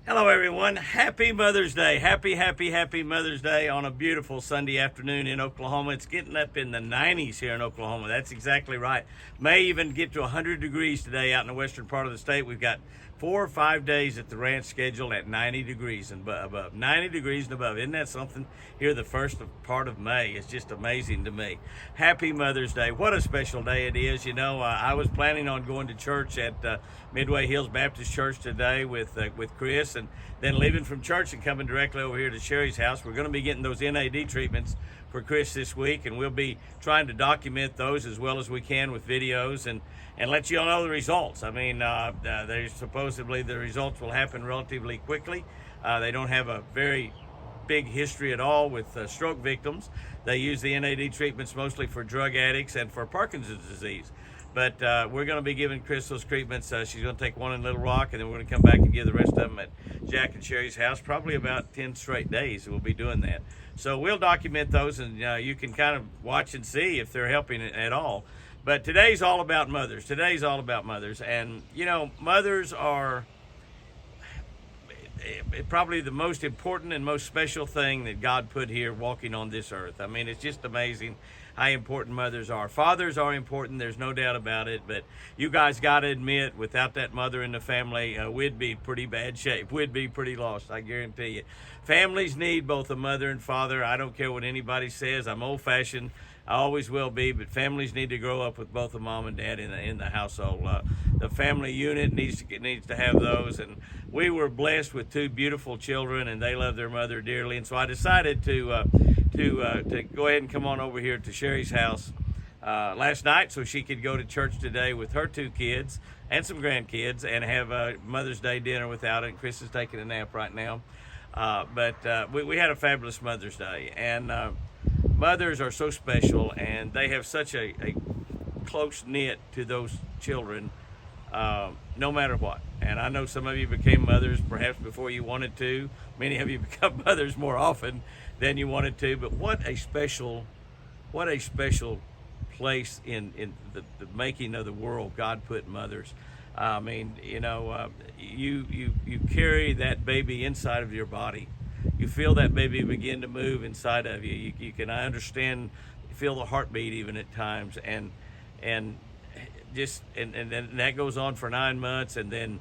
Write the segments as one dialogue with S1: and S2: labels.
S1: Hello, everyone. Happy Mother's Day. Happy Mother's Day on a beautiful Sunday afternoon in Oklahoma. It's getting up in the 90s here in Oklahoma. That's exactly right. May even get to 100 degrees today out in the western part of the state. We've got 4 or 5 days at the ranch scheduled at 90 degrees and above. 90 degrees and above. Isn't that something? Here the first part of May. It's just amazing to me. Happy Mother's Day. What a special day it is. You know, I was planning on going to church at Midway Hills Baptist Church today with Chris, and then leaving from church and coming directly over here to Sherry's house. We're going to be getting those NAD treatments for Chris this week, and we'll be trying to document those as well as we can with videos and let you all know the results. I mean, supposedly the results will happen relatively quickly. They don't have a very big history at all with stroke victims. They use the NAD treatments mostly for drug addicts and for Parkinson's disease. But we're going to be giving Chris those treatments. She's going to take one in Little Rock, and then we're going to come back and give the rest of them at Jack and Sherry's house, probably about 10 straight days we'll be doing that. So we'll document those, and you can kind of watch and see if they're helping at all. But today's all about mothers. Today's all about mothers. And, you know, mothers are probably the most important and most special thing that God put here walking on this earth. I mean, it's just amazing how important mothers are. Fathers are important, there's no doubt about it, but you guys got to admit, without that mother in the family, we'd be pretty bad shape. We'd be pretty lost, I guarantee you. Families need both a mother and father. I don't care what anybody says. I'm old-fashioned. I always will be, but families need to grow up with both a mom and dad in the household. The family unit needs to have those, and we were blessed with two beautiful children, and they love their mother dearly. And so I decided to go ahead and come on over here to Sherry's house last night so she could go to church today with her two kids and some grandkids and have a Mother's Day dinner without it. Chris is taking a nap right now, but we had a fabulous Mother's Day, and mothers are so special, and they have such a close knit to those children, no matter what. And I know some of you became mothers perhaps before you wanted to. Many of you become mothers more often than you wanted to. But what a special place in the making of the world God put mothers. I mean, you know, you carry that baby inside of your body. You feel that baby begin to move inside of you. You can, I understand, feel the heartbeat even at times, and that goes on for 9 months, and then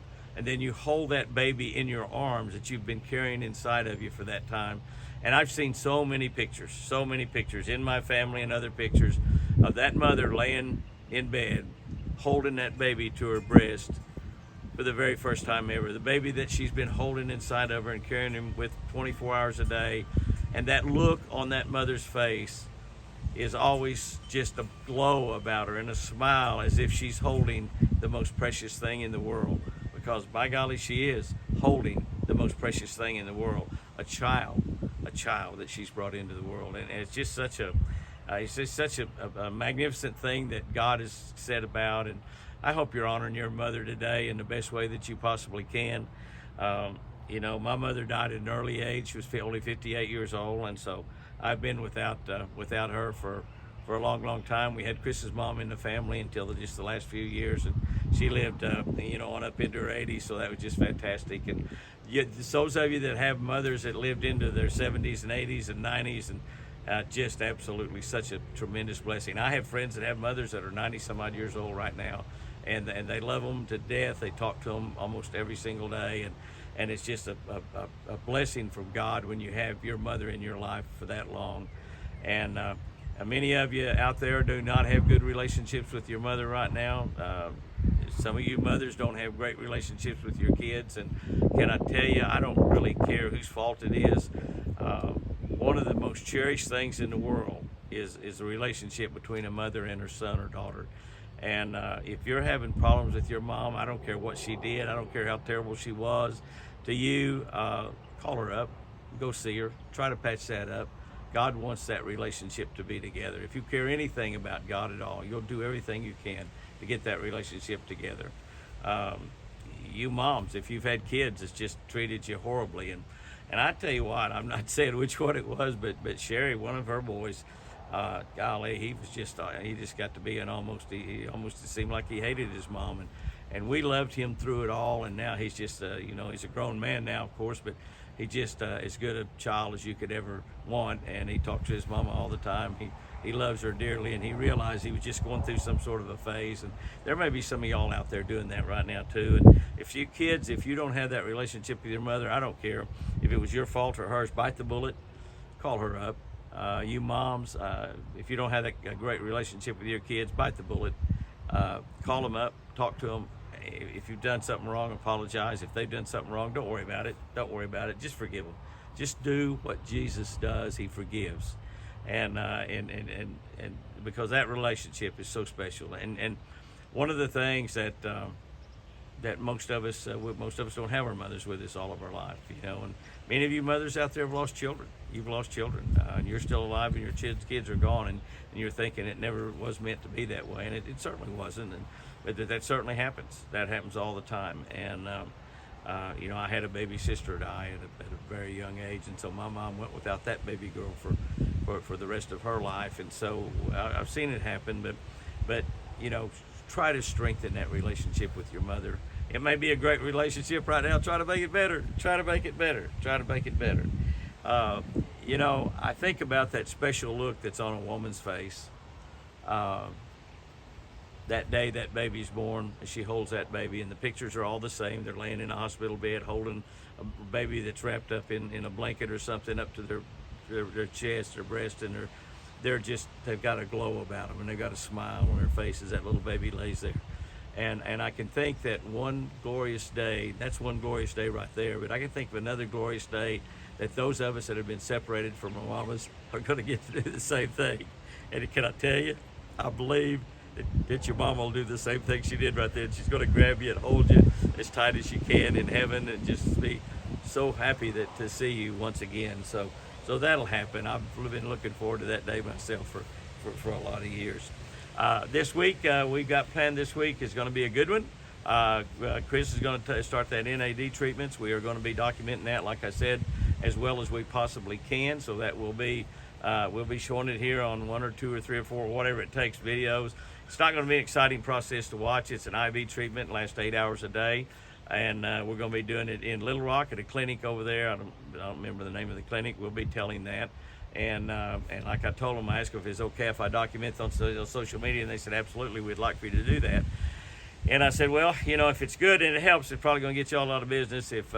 S1: you hold that baby in your arms that you've been carrying inside of you for that time. And I've seen so many pictures in my family and other pictures of that mother laying in bed, holding that baby to her breast for the very first time ever. The baby that she's been holding inside of her and carrying him with 24 hours a day. And that look on that mother's face is always just a glow about her and a smile as if she's holding the most precious thing in the world. Because by golly, she is holding the most precious thing in the world, a child that she's brought into the world. And it's just such a magnificent thing that God has said about. And I hope you're honoring your mother today in the best way that you possibly can. You know, my mother died at an early age. She was only 58 years old, and so I've been without her for a long time. We had Chris's mom in the family until just the last few years, and she lived, on up into her 80s, so that was just fantastic. And those of you that have mothers that lived into their 70s and 80s and 90s, and just absolutely such a tremendous blessing. I have friends that have mothers that are 90 some odd years old right now, and they love them to death. They talk to them almost every single day, and it's just a blessing from God when you have your mother in your life for that long. And many of you out there do not have good relationships with your mother right now. Some of you mothers don't have great relationships with your kids, and can I tell you, I don't really care whose fault it is. One of the most cherished things in the world is the relationship between a mother and her son or daughter. And if you're having problems with your mom, I don't care what she did, I don't care how terrible she was to you, call her up, go see her, try to patch that up. God wants that relationship to be together. If you care anything about God at all, you'll do everything you can to get that relationship together. You moms, if you've had kids that's just treated you horribly, and I tell you what, I'm not saying which one it was, but Sherry, one of her boys, golly, he just got to be he almost, it seemed like he hated his mom, and we loved him through it all. And now he's just, he's a grown man now, of course, but he just as good a child as you could ever want. And he talks to his mama all the time. He loves her dearly, and he realized he was just going through some sort of a phase. And there may be some of y'all out there doing that right now too. And if you kids, if you don't have that relationship with your mother, I don't care if it was your fault or hers, bite the bullet, call her up. You moms, if you don't have a great relationship with your kids, bite the bullet. Call them up, talk to them. If you've done something wrong, apologize. If they've done something wrong, don't worry about it. Don't worry about it. Just forgive them. Just do what Jesus does. He forgives, and because that relationship is so special. And one of the things that most of us don't have our mothers with us all of our life, And many of you mothers out there have lost children. You've lost children, and you're still alive, and your kids are gone, and you're thinking it never was meant to be that way, and it certainly wasn't. But that certainly happens. That happens all the time. And I had a baby sister die at a very young age, and so my mom went without that baby girl for the rest of her life. And so I've seen it happen. But try to strengthen that relationship with your mother. It may be a great relationship right now. Try to make it better. Try to make it better. Try to make it better. I think about that special look that's on a woman's face. That day that baby's born, she holds that baby, and the pictures are all the same. They're laying in a hospital bed holding a baby that's wrapped up in a blanket or something up to their chest, their breast, and they've got a glow about them, and they've got a smile on their faces. That little baby lays there. And I can think that one glorious day, that's one glorious day right there, but I can think of another glorious day that those of us that have been separated from our mamas are going to get to do the same thing. And can I tell you, I believe that your mama will do the same thing she did right there. She's going to grab you and hold you as tight as she can in heaven, and just be so happy to see you once again. So that'll happen. I've been looking forward to that day myself for a lot of years. This week, we've got planned this week is going to be a good one. Chris is going to start that NAD treatments. We are going to be documenting that, like I said, as well as we possibly can. So that will be, we'll be showing it here on 1 or 2 or 3 or 4, whatever it takes, videos. It's not going to be an exciting process to watch. It's an IV treatment, lasts 8 hours a day. And we're going to be doing it in Little Rock at a clinic over there. I don't remember the name of the clinic. We'll be telling that. And like I told them, I asked them if it's okay if I document on social media, and they said, absolutely, we'd like for you to do that. And I said, well, if it's good and it helps, it's probably going to get you all out of business. If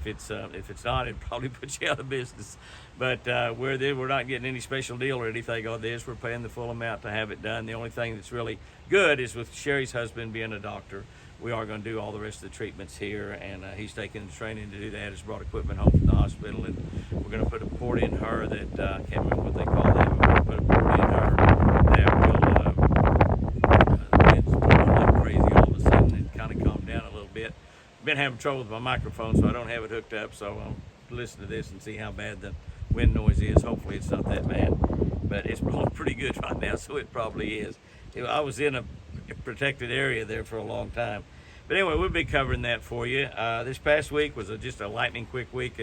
S1: it's not, it probably puts you out of business. But we're not getting any special deal or anything on this. We're paying the full amount to have it done. The only thing that's really good is with Sherry's husband being a doctor, we are going to do all the rest of the treatments here, and he's taking the training to do that. He's brought equipment home from the hospital, and we're going to put a port in her that I can't remember what they call that. We're going to put a port in her that will it's blowing like crazy all of a sudden and kind of calm down a little bit. I've been having trouble with my microphone, so I don't have it hooked up. So I'll listen to this and see how bad the wind noise is. Hopefully it's not that bad, but it's blowing pretty good right now, so it probably is. I was in a protected area there for a long time. But anyway, we'll be covering that for you. This past week was just a lightning quick week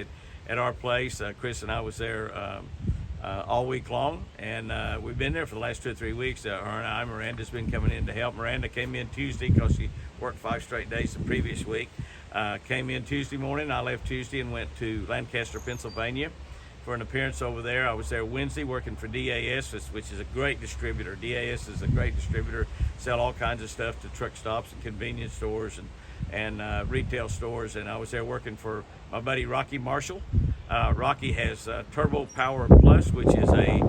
S1: at our place. Chris and I was there all week long, and we've been there for the last 2 or 3 weeks. Miranda's been coming in to help. Miranda came in Tuesday because she worked 5 straight days the previous week. Came in Tuesday morning. I left Tuesday and went to Lancaster, Pennsylvania for an appearance over there. I was there Wednesday working for DAS, which is a great distributor. DAS is a great distributor, sell all kinds of stuff to truck stops and convenience stores and retail stores. And I was there working for my buddy Rocky Marshall. Rocky has Turbo Power Plus, which is a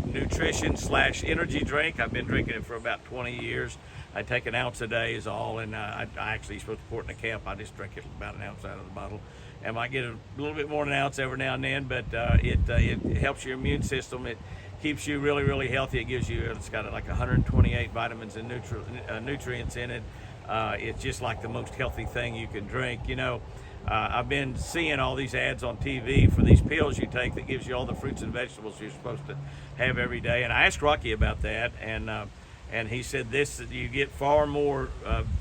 S1: nutrition / energy drink. I've been drinking it for about 20 years. I take an ounce a day is all, and I actually supposed to pour it in a cap. I just drink it about an ounce out of the bottle. I might get a little bit more than an ounce every now and then, but it helps your immune system. It keeps you really, really healthy. It's got like 128 vitamins and nutrients in it. It's just like the most healthy thing you can drink. I've been seeing all these ads on TV for these pills you take that gives you all the fruits and vegetables you're supposed to have every day. And I asked Rocky about that, and he said you get far more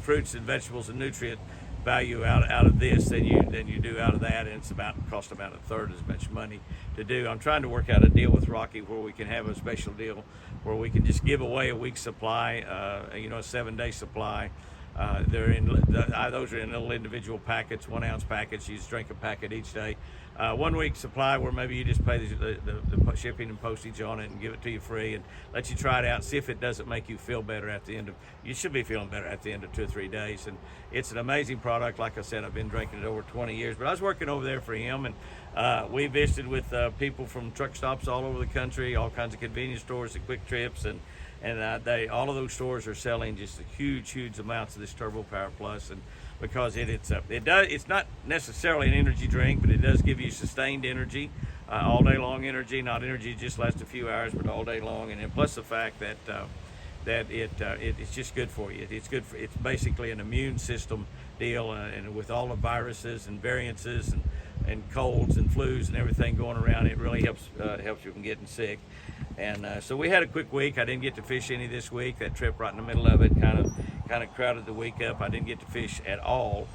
S1: fruits and vegetables and nutrient value out of this than you do out of that, and it's cost about a third as much money to do. I'm trying to work out a deal with Rocky where we can have a special deal where we can just give away a week's supply, a 7-day supply Those are in little individual packets, 1 ounce packets. You just drink a packet each day. 1 week supply where maybe you just pay the shipping and postage on it and give it to you free and let you try it out and see if it doesn't make you feel better at the end of. You should be feeling better at the end of 2 or 3 days. And it's an amazing product. Like I said, I've been drinking it over 20 years. But I was working over there for him, and we visited with people from truck stops all over the country, all kinds of convenience stores and Quick Trips, and all of those stores are selling just huge amounts of this Turbo Power Plus, and because it's not necessarily an energy drink, but it does give you sustained energy, all day long energy, not energy just lasts a few hours, but all day long, and then plus the fact that it's just good for you. It's basically an immune system deal, and with all the viruses and variances and colds and flus and everything going around, it really helps you from getting sick. And so we had a quick week. I didn't get to fish any this week. That trip right in the middle of it kind of crowded the week up. I didn't get to fish at all.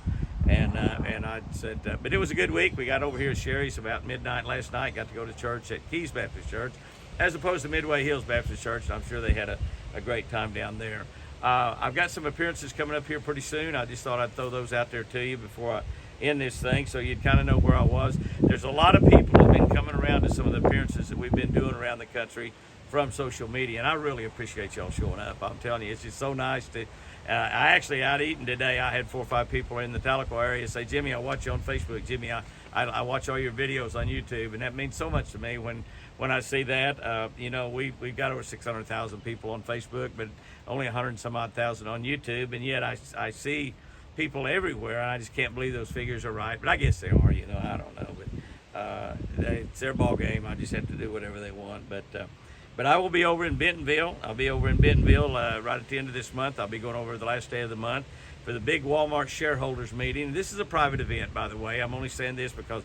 S1: And I said, but it was a good week. We got over here at Sherry's about midnight last night. Got to go to church at Keys Baptist Church, as opposed to Midway Hills Baptist Church. And I'm sure they had a great time down there. I've got some appearances coming up here pretty soon. I just thought I'd throw those out there to you before I end this thing, so you'd kind of know where I was. There's a lot of people who've been coming around to some of the appearances that we've been doing around the country from social media, and I really appreciate y'all showing up. I'm telling you, it's just so nice to. I actually out eating today. I had 4 or 5 people in the Tahlequah area say, "Jimmy, I watch you on Facebook. Jimmy, I watch all your videos on YouTube," and that means so much to me when I see that. We've got over 600,000 people on Facebook, but only 100 and some odd thousand on YouTube, and yet I see people everywhere, and I just can't believe those figures are right. But I guess they are. I don't know, but it's their ball game. I just have to do whatever they want. But I will be over in Bentonville. I'll be over in Bentonville right at the end of this month. I'll be going over the last day of the month for the big Walmart shareholders meeting. This is a private event, by the way. I'm only saying this because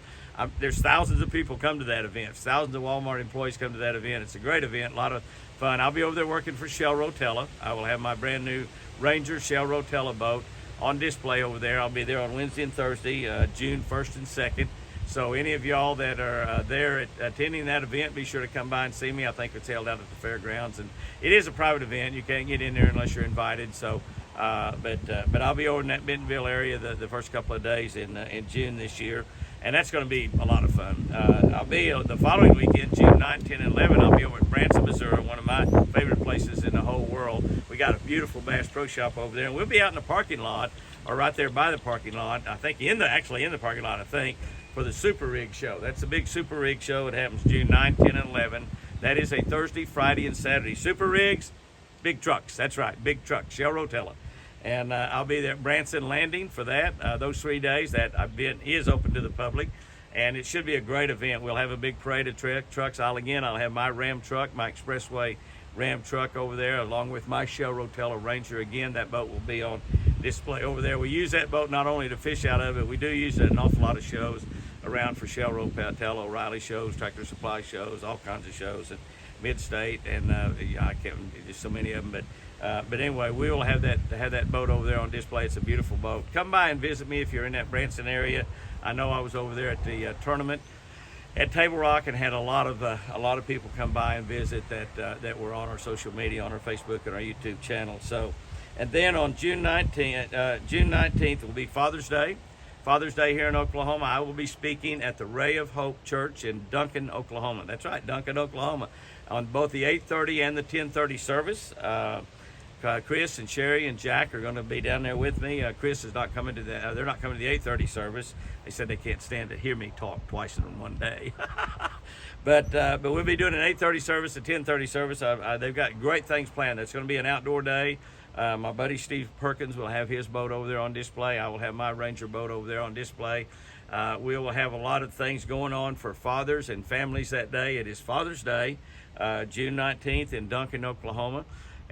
S1: there's thousands of people come to that event. Thousands of Walmart employees come to that event. It's a great event, a lot of fun. I'll be over there working for Shell Rotella. I will have my brand new Ranger Shell Rotella boat on display over there. I'll be there on Wednesday and Thursday, June 1st and 2nd. So any of y'all that are there attending that event, be sure to come by and see me. I think it's held out at the fairgrounds, and it is a private event. You can't get in there unless you're invited. So, but I'll be over in that Bentonville area the first couple of days in June this year, and that's going to be a lot of fun. I'll be the following weekend, June 9, 10, and 11. I'll be over at Branson, Missouri, one of my favorite places in the whole world. We got a beautiful Bass Pro Shop over there, and we'll be out in the parking lot, or right there by the parking lot. I think actually in the parking lot, I think, for the Super Rig Show. That's the big Super Rig Show. It happens June 9, 10, and 11. That is a Thursday, Friday, and Saturday. Super Rigs, big trucks. That's right, big trucks, Shell Rotella. And I'll be there at Branson Landing for that. Those 3 days, that event is open to the public. And it should be a great event. We'll have a big parade of trucks. I'll have my Ram truck, my Expressway Ram truck over there, along with my Shell Rotella Ranger. Again, that boat will be on display over there. We use that boat not only to fish out of it, we do use it in an awful lot of shows around for Shell Rotella, O'Reilly shows, Tractor Supply shows, all kinds of shows, and Mid-State, and I can't. There's so many of them, but anyway, we will have that boat over there on display. It's a beautiful boat. Come by and visit me if you're in that Branson area. I know I was over there at the tournament at Table Rock and had a lot of people come by and visit that were on our social media, on our Facebook and our YouTube channel. So, and then on June 19th will be Father's Day. Father's Day here in Oklahoma. I will be speaking at the Ray of Hope Church in Duncan, Oklahoma. That's right, Duncan, Oklahoma, on both the 8:30 and the 10:30 service. Chris and Sherry and Jack are going to be down there with me. Chris is not coming to they're not coming to the 8:30 service. They said they can't stand to hear me talk twice in one day. But we'll be doing an 8:30 service, a 10:30 service. They've got great things planned. It's going to be an outdoor day. My buddy Steve Perkins will have his boat over there on display. I will have my Ranger boat over there on display. We will have a lot of things going on for fathers and families that day. It is Father's Day, June 19th in Duncan, Oklahoma.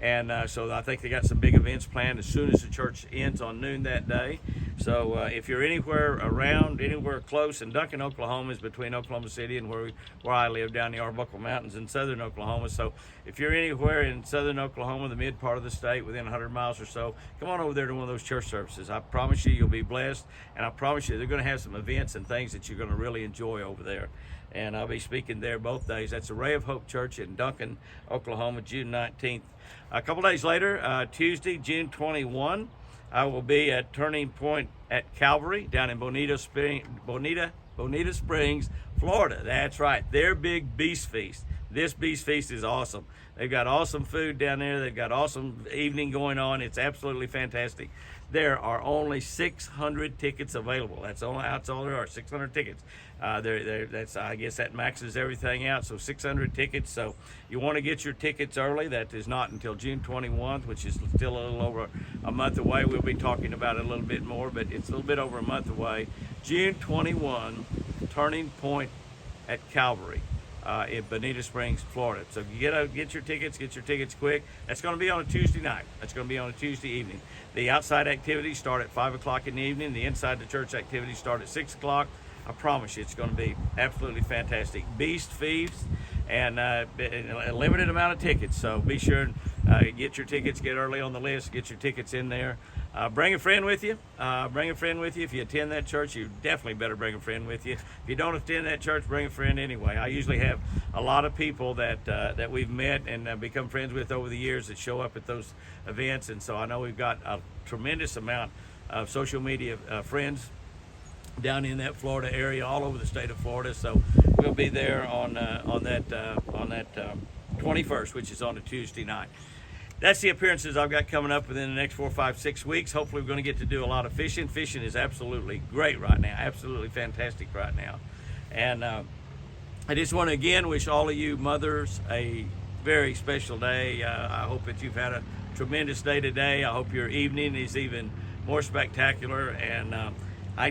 S1: And so I think they got some big events planned as soon as the church ends on noon that day. So if you're anywhere around, anywhere close, and Duncan, Oklahoma is between Oklahoma City and where I live down the Arbuckle Mountains in southern Oklahoma. So if you're anywhere in southern Oklahoma, the mid part of the state, within 100 miles or so, come on over there to one of those church services. I promise you'll be blessed, and I promise you they're going to have some events and things that you're going to really enjoy over there. And I'll be speaking there both days. That's the Ray of Hope Church in Duncan, Oklahoma, June 19th. A couple days later, Tuesday, June 21, I will be at Turning Point at Calvary down in Bonita Springs, Florida. That's right, their big Beast Feast. This Beast Feast is awesome. They've got awesome food down there. They've got awesome evening going on. It's absolutely fantastic. There are only 600 tickets available. That's all there are, 600 tickets. That's, I guess that maxes everything out, so 600 tickets. So you want to get your tickets early. That is not until June 21st, which is still a little over a month away. We'll be talking about it a little bit more, but it's a little bit over a month away. June 21, Turning Point at Calvary. In Bonita Springs, Florida. So you get your tickets quick. That's going to be on a Tuesday night. That's going to be on a Tuesday evening. The outside activities start at 5 o'clock in the evening. The inside the church activities start at 6 o'clock. I promise you it's going to be absolutely fantastic. Beast Feast and a limited amount of tickets. So be sure and get your tickets, get early on the list, get your tickets in there. Bring a friend with you. If you attend that church, you definitely better bring a friend with you. If you don't attend that church, bring a friend anyway. I usually have a lot of people that we've met and become friends with over the years that show up at those events, and so I know we've got a tremendous amount of social media friends down in that Florida area, all over the state of Florida. So we'll be there on that 21st, which is on a Tuesday night. That's the appearances I've got coming up within the next 4, 5, 6 weeks. Hopefully we're going to get to do a lot of fishing. Fishing is absolutely great right now, absolutely fantastic right now. And I just want to again wish all of you mothers a very special day. I hope that you've had a tremendous day today. I hope your evening is even more spectacular. And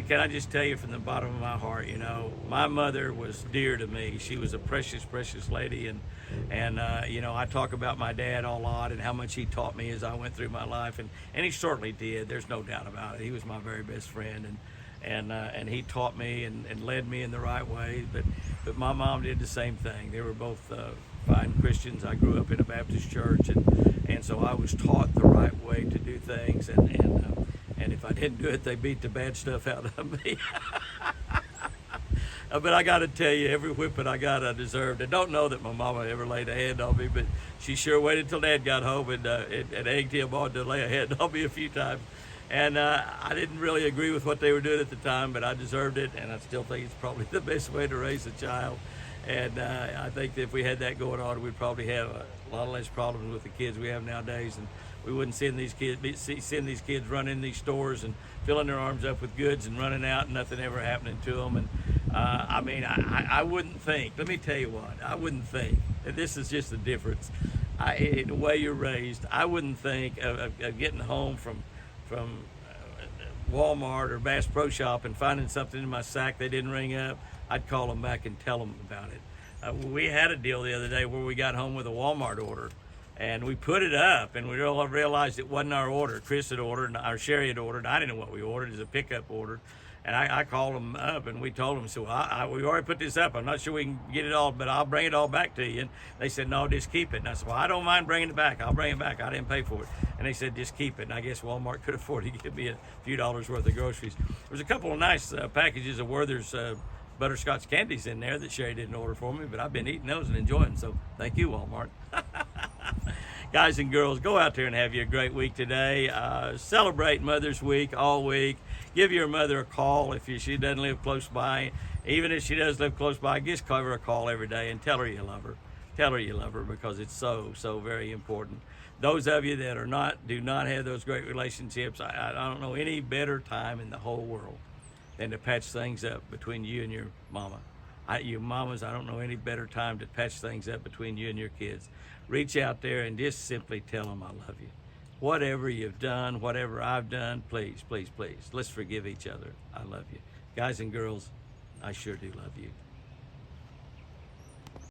S1: can I just tell you from the bottom of my heart, you know, my mother was dear to me. She was a precious, precious lady. And you know, I talk about my dad a lot and how much he taught me as I went through my life. And he certainly did. There's no doubt about it. He was my very best friend. And he taught me and led me in the right way. But my mom did the same thing. They were both fine Christians. I grew up in a Baptist church. And so I was taught the right way to do things. And if I didn't do it, they beat the bad stuff out of me. But I got to tell you, every whipping I got, I deserved. I don't know that my mama ever laid a hand on me, but she sure waited till Dad got home and egged him on to lay a hand on me a few times. And I didn't really agree with what they were doing at the time, but I deserved it, and I still think it's probably the best way to raise a child. And I think that if we had that going on, we'd probably have a lot less problems with the kids we have nowadays, and we wouldn't send these kids running in these stores and filling their arms up with goods and running out and nothing ever happening to them. And I mean, I wouldn't think, let me tell you what, I wouldn't think, and this is just the difference, in the way you're raised, I wouldn't think of getting home from Walmart or Bass Pro Shop and finding something in my sack they didn't ring up. I'd call them back and tell them about it. We had a deal the other day where we got home with a Walmart order, and we put it up, and we realized it wasn't our order. Chris had ordered, or Sherry had ordered. I didn't know what we ordered. It was a pickup order. And I called them up, and we told them, so we already put this up. I'm not sure we can get it all, but I'll bring it all back to you. And they said, no, just keep it. And I said, well, I don't mind bringing it back. I'll bring it back. I didn't pay for it. And they said, just keep it. And I guess Walmart could afford to give me a few dollars worth of groceries. There was a couple of nice packages of Werther's butterscotch candies in there that Sherry didn't order for me, but I've been eating those and enjoying them. So thank you, Walmart. Guys and girls, go out there and have you a great week today. Celebrate Mother's Week all week. Give your mother a call if she doesn't live close by. Even if she does live close by, just give her a call every day and tell her you love her. Tell her you love her, because it's so, so very important. Those of you that do not have those great relationships, I don't know any better time in the whole world than to patch things up between you and your mama. You mamas, I don't know any better time to patch things up between you and your kids. Reach out there and just simply tell them I love you. Whatever you've done, whatever I've done, please, please, please, let's forgive each other. I love you. Guys and girls, I sure do love you.